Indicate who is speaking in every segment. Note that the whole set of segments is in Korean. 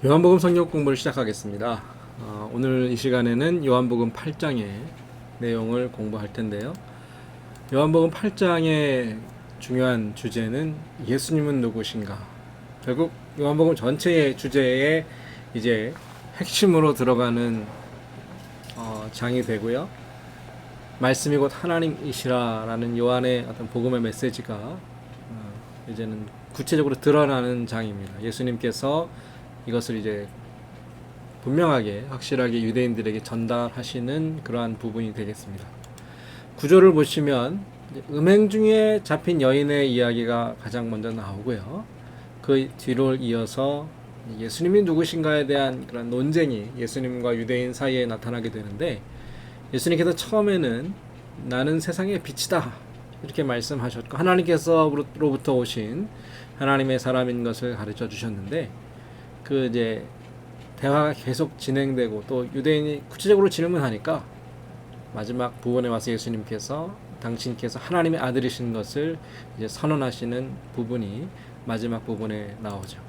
Speaker 1: 요한복음 성경 공부를 시작하겠습니다. 오늘 이 시간에는 요한복음 8장의 내용을 공부할 텐데요. 요한복음 8장의 중요한 주제는 예수님은 누구신가? 결국 요한복음 전체의 주제에 이제 핵심으로 들어가는 장이 되고요. 말씀이 곧 하나님이시라라는 요한의 어떤 복음의 메시지가 이제는 구체적으로 드러나는 장입니다. 예수님께서 이것을 이제 분명하게 확실하게 유대인들에게 전달하시는 그러한 부분이 되겠습니다. 구조를 보시면 음행 중에 잡힌 여인의 이야기가 가장 먼저 나오고요. 그 뒤로 이어서 예수님이 누구신가에 대한 그런 논쟁이 예수님과 유대인 사이에 나타나게 되는데, 예수님께서 처음에는 나는 세상의 빛이다 이렇게 말씀하셨고, 하나님께서로부터 오신 하나님의 사람인 것을 가르쳐 주셨는데, 그 이제 대화가 계속 진행되고 또 유대인이 구체적으로 질문하니까 마지막 부분에 와서 예수님께서 당신께서 하나님의 아들이신 것을 이제 선언하시는 부분이 마지막 부분에 나오죠.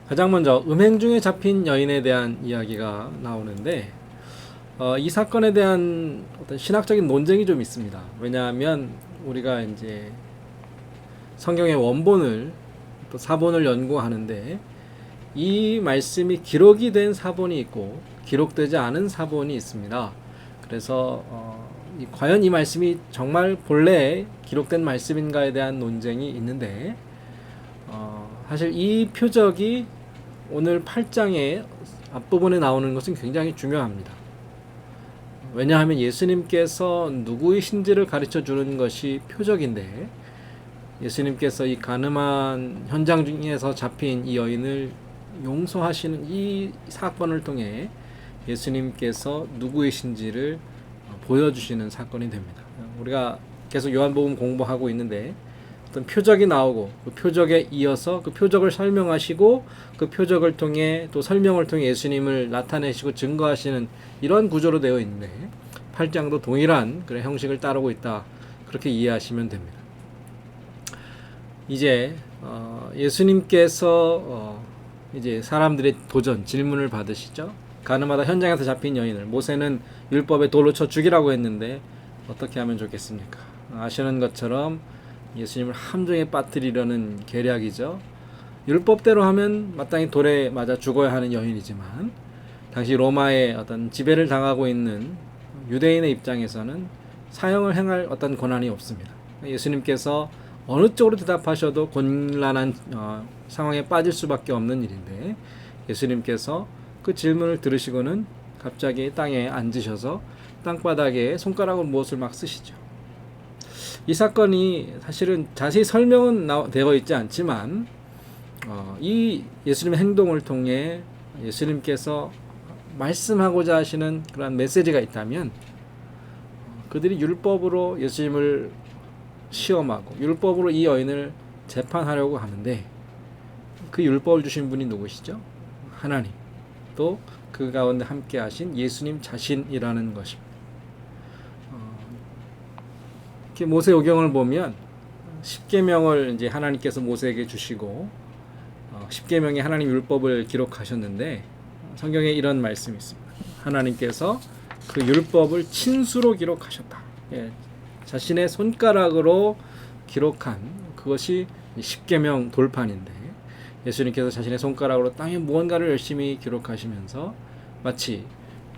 Speaker 1: 가장 먼저 음행 중에 잡힌 여인에 대한 이야기가 나오는데, 이 사건에 대한 어떤 신학적인 논쟁이 좀 있습니다. 왜냐하면 우리가 이제 성경의 원본을 또 사본을 연구하는데, 이 말씀이 기록이 된 사본이 있고 기록되지 않은 사본이 있습니다. 그래서 과연 이 말씀이 정말 본래 기록된 말씀인가에 대한 논쟁이 있는데, 사실 이 표적이 오늘 8장의 앞부분에 나오는 것은 굉장히 중요합니다. 왜냐하면 예수님께서 누구이신지를 가르쳐 주는 것이 표적인데, 예수님께서 이 가늠한 현장 중에서 잡힌 이 여인을 용서하시는 이 사건을 통해 예수님께서 누구이신지를 보여주시는 사건이 됩니다. 우리가 계속 요한복음 공부하고 있는데 어떤 표적이 나오고 그 표적에 이어서 그 표적을 설명하시고 그 표적을 통해 또 설명을 통해 예수님을 나타내시고 증거하시는 이런 구조로 되어 있는데, 8장도 동일한 그런 형식을 따르고 있다, 그렇게 이해하시면 됩니다. 이제 예수님께서 이제 사람들의 도전, 질문을 받으시죠. 가늠하다 현장에서 잡힌 여인을 모세는 율법에 돌로 쳐 죽이라고 했는데 어떻게 하면 좋겠습니까? 아시는 것처럼 예수님을 함정에 빠뜨리려는 계략이죠. 율법대로 하면 마땅히 돌에 맞아 죽어야 하는 여인이지만, 당시 로마의 어떤 지배를 당하고 있는 유대인의 입장에서는 사형을 행할 어떤 권한이 없습니다. 예수님께서 어느 쪽으로 대답하셔도 곤란한 상황에 빠질 수밖에 없는 일인데, 예수님께서 그 질문을 들으시고는 갑자기 땅에 앉으셔서 땅바닥에 손가락으로 무엇을 막 쓰시죠. 이 사건이 사실은 자세히 설명은 되어 있지 않지만, 이 예수님의 행동을 통해 예수님께서 말씀하고자 하시는 그런 메시지가 있다면, 그들이 율법으로 예수님을 시험하고 율법으로 이 여인을 재판하려고 하는데, 그 율법을 주신 분이 누구시죠? 하나님, 또 그 가운데 함께 하신 예수님 자신이라는 것입니다. 이렇게 모세오경을 보면 십계명을 이제 하나님께서 모세에게 주시고, 십계명에 하나님 율법을 기록하셨는데, 성경에 이런 말씀이 있습니다. 하나님께서 그 율법을 친수로 기록하셨다. 자신의 손가락으로 기록한 그것이 십계명 돌판인데, 예수님께서 자신의 손가락으로 땅에 무언가를 열심히 기록하시면서 마치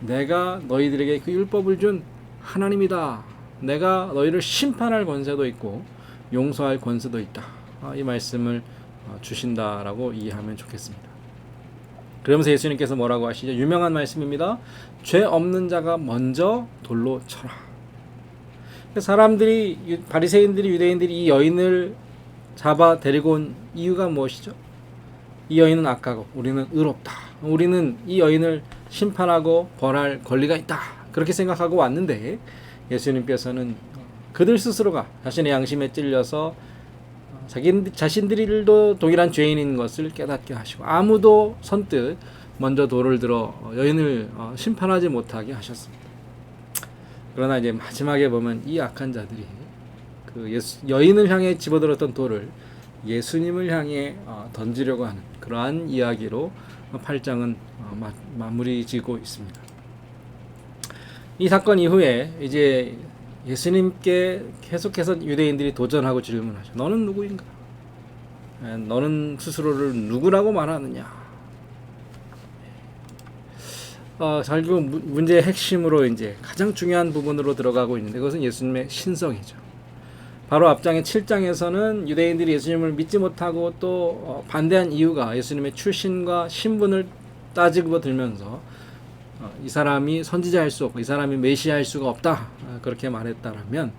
Speaker 1: 내가 너희들에게 그 율법을 준 하나님이다, 내가 너희를 심판할 권세도 있고 용서할 권세도 있다, 이 말씀을 주신다라고 이해하면 좋겠습니다. 그러면서 예수님께서 뭐라고 하시죠? 유명한 말씀입니다. 죄 없는 자가 먼저 돌로 쳐라. 사람들이, 바리새인들이, 유대인들이 이 여인을 잡아 데리고 온 이유가 무엇이죠? 이 여인은 악하고 우리는 의롭다, 우리는 이 여인을 심판하고 벌할 권리가 있다, 그렇게 생각하고 왔는데, 예수님께서는 그들 스스로가 자신의 양심에 찔려서 자신들도 동일한 죄인인 것을 깨닫게 하시고, 아무도 선뜻 먼저 돌을 들어 여인을 심판하지 못하게 하셨습니다. 그러나 이제 마지막에 보면 이 악한 자들이 그 여인을 향해 집어들었던 돌을 예수님을 향해 던지려고 하는 그러한 이야기로 8장은 마무리 지고 있습니다. 이 사건 이후에 이제 예수님께 계속해서 유대인들이 도전하고 질문하죠. 너는 누구인가? 너는 스스로를 누구라고 말하느냐? 결국 문제의 핵심으로 이제 가장 중요한 부분으로 들어가고 있는데 그것은 예수님의 신성이죠. 바로 앞장의 7장에서는 유대인들이 예수님을 믿지 못하고 또 반대한 이유가 예수님의 출신과 신분을 따지고 들면서 이 사람이 선지자일 수 없고 이 사람이 메시아일 수가 없다 그렇게 말했다라면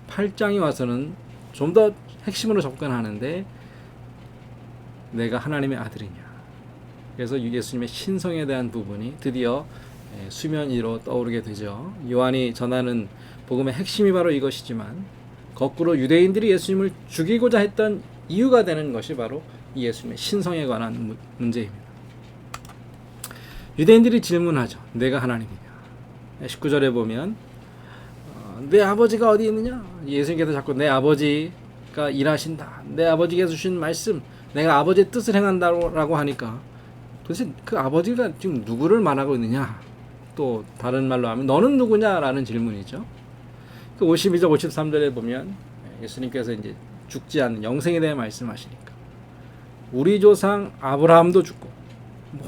Speaker 1: 8장이 와서는 좀 더 핵심으로 접근하는데 내가 하나님의 아들이냐. 그래서 예수님의 신성에 대한 부분이 드디어 수면 위로 떠오르게 되죠. 요한이 전하는 복음의 핵심이 바로 이것이지만 거꾸로 유대인들이 예수님을 죽이고자 했던 이유가 되는 것이 바로 이 예수님의 신성에 관한 문제입니다. 유대인들이 질문하죠. 내가 하나님이냐. 19절에 보면 내 아버지가 어디 있느냐. 예수님께서 자꾸 내 아버지가 일하신다. 내 아버지께서 주신 말씀 내가 아버지의 뜻을 행한다고 하니까 도대체 그 아버지가 지금 누구를 말하고 있느냐. 또 다른 말로 하면 너는 누구냐라는 질문이죠. 그 52절 53절에 보면 예수님께서 이제 죽지 않는 영생에 대해 말씀하시니까 우리 조상 아브라함도 죽고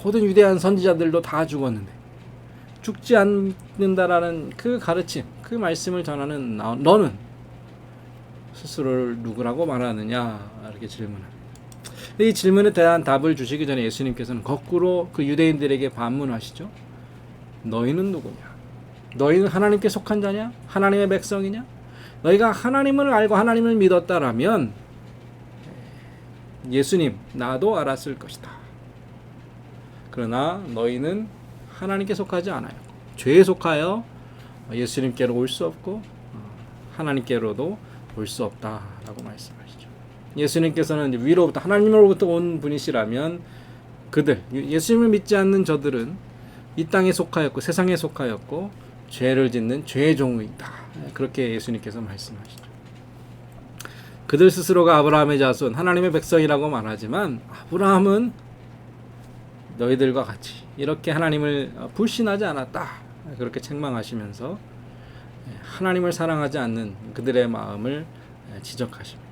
Speaker 1: 모든 위대한 선지자들도 다 죽었는데 죽지 않는다라는 그 가르침, 그 말씀을 전하는 너는 스스로를 누구라고 말하느냐 이렇게 질문합니다. 이 질문에 대한 답을 주시기 전에 예수님께서는 거꾸로 그 유대인들에게 반문하시죠. 너희는 누구냐? 너희는 하나님께 속한 자냐? 하나님의 백성이냐? 너희가 하나님을 알고 하나님을 믿었다라면 예수님 나도 알았을 것이다. 그러나 너희는 하나님께 속하지 않아요. 죄에 속하여 예수님께로 올 수 없고 하나님께로도 올 수 없다라고 말씀하시죠. 예수님께서는 이제 위로부터 하나님으로부터 온 분이시라면 그들 예수님을 믿지 않는 저들은 이 땅에 속하였고 세상에 속하였고 죄를 짓는 죄의 종이다. 그렇게 예수님께서 말씀하시죠. 그들 스스로가 아브라함의 자손 하나님의 백성이라고 말하지만 아브라함은 너희들과 같이 이렇게 하나님을 불신하지 않았다. 그렇게 책망하시면서 하나님을 사랑하지 않는 그들의 마음을 지적하십니다.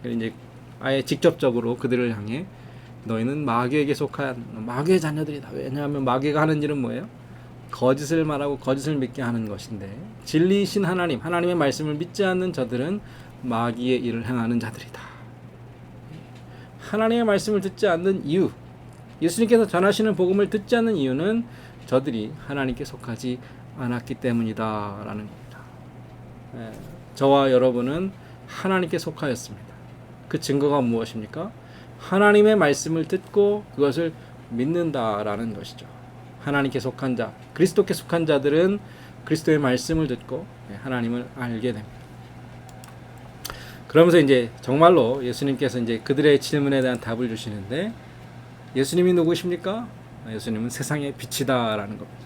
Speaker 1: 이제 아예 직접적으로 그들을 향해 너희는 마귀에게 속한 마귀의 자녀들이다. 왜냐하면 마귀가 하는 일은 뭐예요? 거짓을 말하고 거짓을 믿게 하는 것인데 진리이신 하나님, 하나님의 말씀을 믿지 않는 저들은 마귀의 일을 행하는 자들이다. 하나님의 말씀을 듣지 않는 이유, 예수님께서 전하시는 복음을 듣지 않는 이유는 저들이 하나님께 속하지 않았기 때문이다 라는 겁니다. 저와 여러분은 하나님께 속하였습니다. 그 증거가 무엇입니까? 하나님의 말씀을 듣고 그것을 믿는다라는 것이죠. 하나님께 속한 자, 그리스도께 속한 자들은 그리스도의 말씀을 듣고 하나님을 알게 됩니다. 그러면서 이제 정말로 예수님께서 이제 그들의 질문에 대한 답을 주시는데 예수님이 누구십니까? 예수님은 세상의 빛이다라는 겁니다.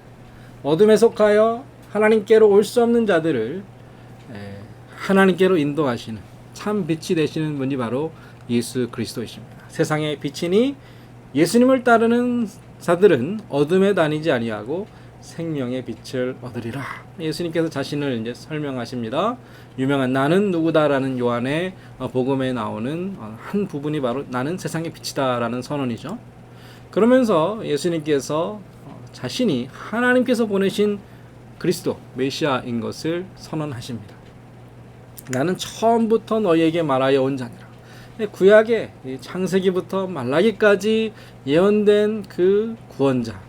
Speaker 1: 어둠에 속하여 하나님께로 올 수 없는 자들을 하나님께로 인도하시는 참 빛이 되시는 분이 바로 예수 그리스도이십니다. 세상의 빛이니 예수님을 따르는 자들은 어둠에 다니지 아니하고 생명의 빛을 얻으리라. 예수님께서 자신을 이제 설명하십니다. 유명한 나는 누구다라는 요한의 복음에 나오는 한 부분이 바로 나는 세상의 빛이다라는 선언이죠. 그러면서 예수님께서 자신이 하나님께서 보내신 그리스도 메시아인 것을 선언하십니다. 나는 처음부터 너희에게 말하여 온 자니라. 구약의 창세기부터 말라기까지 예언된 그 구원자,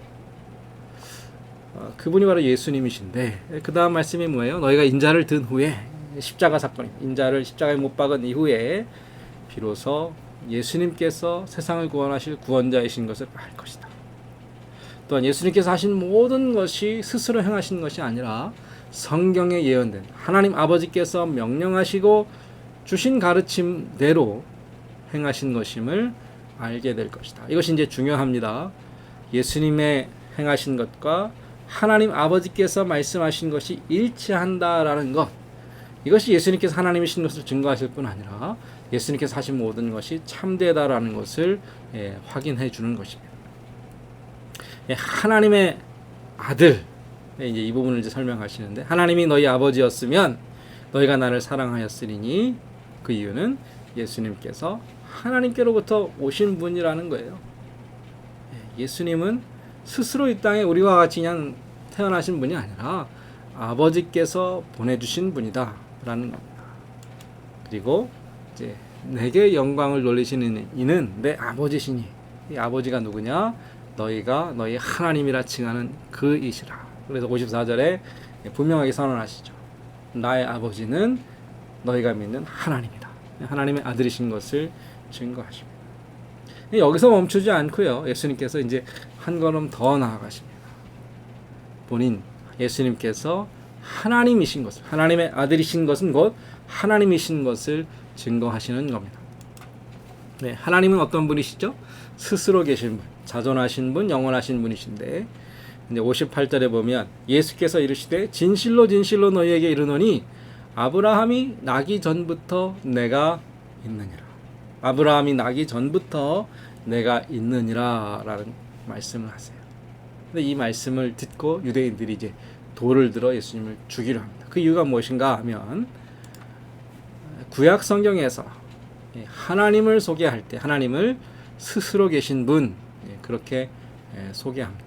Speaker 1: 그분이 바로 예수님이신데 그 다음 말씀이 뭐예요? 너희가 인자를 든 후에 십자가 사건입니다. 인자를 십자가에 못 박은 이후에 비로소 예수님께서 세상을 구원하실 구원자이신 것을 알 것이다. 또한 예수님께서 하신 모든 것이 스스로 행하신 것이 아니라 성경에 예언된 하나님 아버지께서 명령하시고 주신 가르침대로 행하신 것임을 알게 될 것이다. 이것이 이제 중요합니다. 예수님의 행하신 것과 하나님 아버지께서 말씀하신 것이 일치한다라는 것. 이것이 예수님께서 하나님이신 것을 증거하실 뿐 아니라 예수님께서 하신 모든 것이 참되다라는 것을 확인해 주는 것입니다. 하나님의 아들, 이제 이 부분을 이제 설명하시는데, 하나님이 너희 아버지였으면 너희가 나를 사랑하였으리니, 그 이유는 예수님께서 하나님께로부터 오신 분이라는 거예요. 예수님은 스스로 이 땅에 우리와 같이 그냥 태어나신 분이 아니라 아버지께서 보내주신 분이다 라는 겁니다. 그리고 이제 내게 영광을 돌리시는 이는 내 아버지시니, 이 아버지가 누구냐? 너희가 너희 하나님이라 칭하는 그 이시라. 그래서 54절에 분명하게 선언하시죠. 나의 아버지는 너희가 믿는 하나님이다. 하나님의 아들이신 것을 증거하십니다. 여기서 멈추지 않고요, 예수님께서 이제 한 걸음 더 나아가십니다. 본인 예수님께서 하나님이신 것을, 하나님의 아들이신 것은 곧 하나님이신 것을 증거하시는 겁니다. 네, 하나님은 어떤 분이시죠? 스스로 계신 분, 자존하신 분, 영원하신 분이신데, 이제 58절에 보면 예수께서 이르시되 진실로 진실로 너희에게 이르노니 아브라함이 나기 전부터 내가 있느니라. 아브라함이 나기 전부터 내가 있느니라 라는 말씀을 하세요. 근데 이 말씀을 듣고 유대인들이 이제 돌을 들어 예수님을 죽이려 합니다. 그 이유가 무엇인가 하면, 구약 성경에서 하나님을 소개할 때 하나님을 스스로 계신 분, 그렇게 소개합니다.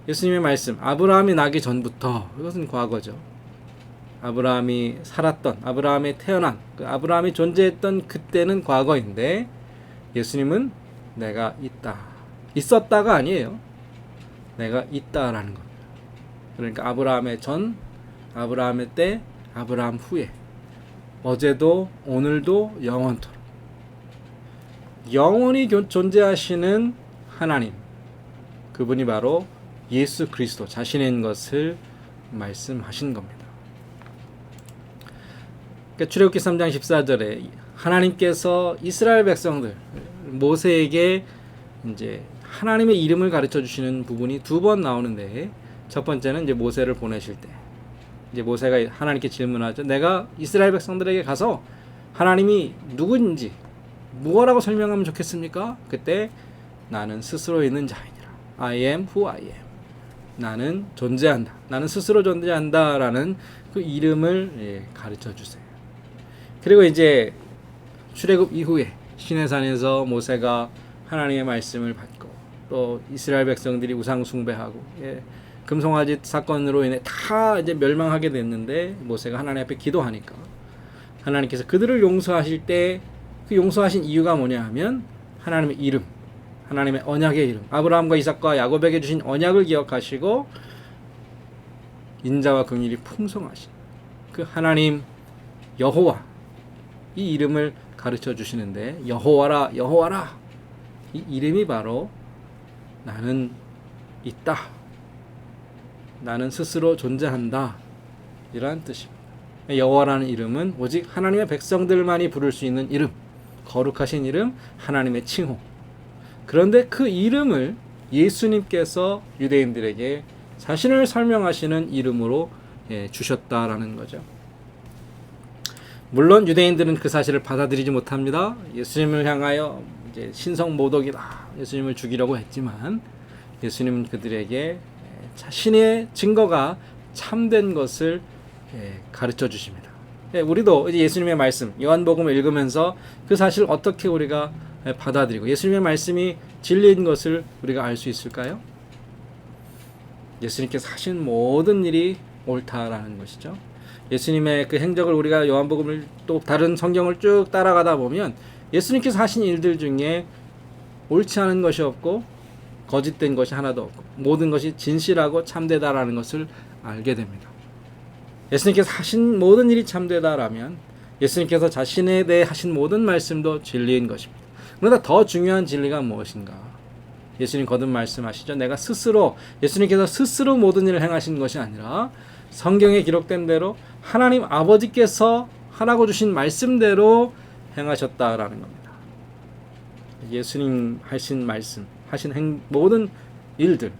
Speaker 1: 예수님의 말씀, 아브라함이 나기 전부터, 이것은 과거죠. 아브라함이 살았던, 아브라함이 태어난, 그 아브라함이 존재했던 그때는 과거인데, 예수님은 내가 있다, 있었다가 아니에요. 내가 있다라는 겁니다. 그러니까 아브라함의 전, 아브라함의 때, 아브라함 후에, 어제도 오늘도 영원토록 영원히 존재하시는 하나님, 그분이 바로 예수 그리스도 자신인 것을 말씀하신 겁니다. 그러니까 출애굽기 3장 14절에 하나님께서 이스라엘 백성들, 모세에게 이제 하나님의 이름을 가르쳐 주시는 부분이 두 번 나오는데, 첫 번째는 이제 모세를 보내실 때, 이제 모세가 하나님께 질문하죠. 내가 이스라엘 백성들에게 가서 하나님이 누구인지 무엇라고 설명하면 좋겠습니까? 그때 나는 스스로 있는 자이니라. I am who I am. 나는 존재한다. 나는 스스로 존재한다 라는 그 이름을 가르쳐 주세요. 그리고 이제 출애굽 이후에 시내산에서 모세가 하나님의 말씀을 받고, 또 이스라엘 백성들이 우상 숭배하고, 금송아지 사건으로 인해 다 이제 멸망하게 됐는데, 모세가 하나님 앞에 기도하니까 하나님께서 그들을 용서하실 때 그 용서하신 이유가 뭐냐 하면, 하나님의 이름, 하나님의 언약의 이름, 아브라함과 이삭과 야곱에게 주신 언약을 기억하시고 인자와 긍휼이 풍성하신 그 하나님 여호와, 이 이름을 가르쳐 주시는데, 여호와라 여호와라, 이 이름이 바로 나는 있다, 나는 스스로 존재한다, 이러한 뜻입니다. 여호와라는 이름은 오직 하나님의 백성들만이 부를 수 있는 이름, 거룩하신 이름, 하나님의 칭호. 그런데 그 이름을 예수님께서 유대인들에게 자신을 설명하시는 이름으로 주셨다라는 거죠. 물론 유대인들은 그 사실을 받아들이지 못합니다. 예수님을 향하여 이제 신성 모독이다, 예수님을 죽이려고 했지만, 예수님은 그들에게 자신의 증거가 참된 것을 가르쳐 주십니다. 우리도 이제 예수님의 말씀, 요한복음을 읽으면서 그 사실을 어떻게 우리가 받아들이고 예수님의 말씀이 진리인 것을 우리가 알 수 있을까요? 예수님께서 하신 모든 일이 옳다라는 것이죠. 예수님의 그 행적을 우리가 요한복음을 또 다른 성경을 쭉 따라가다 보면 예수님께서 하신 일들 중에 옳지 않은 것이 없고 거짓된 것이 하나도 없고 모든 것이 진실하고 참되다라는 것을 알게 됩니다. 예수님께서 하신 모든 일이 참되다라면 예수님께서 자신에 대해 하신 모든 말씀도 진리인 것입니다. 그러나 더 중요한 진리가 무엇인가? 예수님 거듭 말씀하시죠. 내가 스스로, 예수님께서 스스로 모든 일을 행하신 것이 아니라 성경에 기록된 대로 하나님 아버지께서 하라고 주신 말씀대로 행하셨다라는 겁니다. 예수님 하신 말씀, 하신 모든 일들,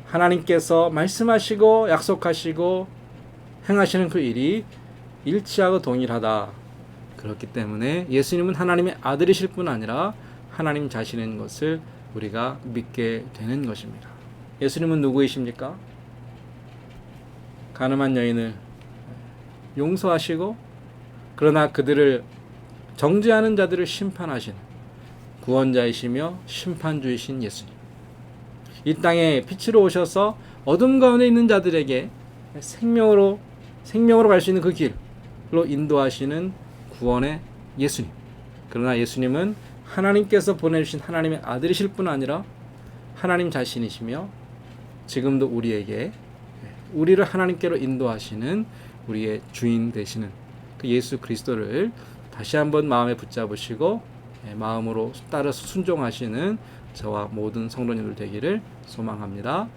Speaker 1: 하나님께서 말씀하시고 약속하시고 행하시는 그 일이 일치하고 동일하다. 그렇기 때문에 예수님은 하나님의 아들이실 뿐 아니라 하나님 자신인 것을 우리가 믿게 되는 것입니다. 예수님은 누구이십니까? 가늠한 여인을 용서하시고 그러나 그들을 정죄하는 자들을 심판하시는 구원자이시며 심판주이신 예수님. 이 땅에 빛으로 오셔서 어둠 가운데 있는 자들에게 생명으로 갈 수 있는 그 길로 인도하시는 구원의 예수님. 그러나 예수님은 하나님께서 보내주신 하나님의 아들이실 뿐 아니라 하나님 자신이시며 지금도 우리를 하나님께로 인도하시는 우리의 주인 되시는 그 예수 그리스도를 다시 한번 마음에 붙잡으시고 마음으로 따라서 순종하시는 저와 모든 성도님들 되기를 소망합니다.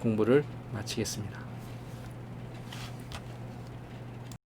Speaker 1: 공부를 마치겠습니다.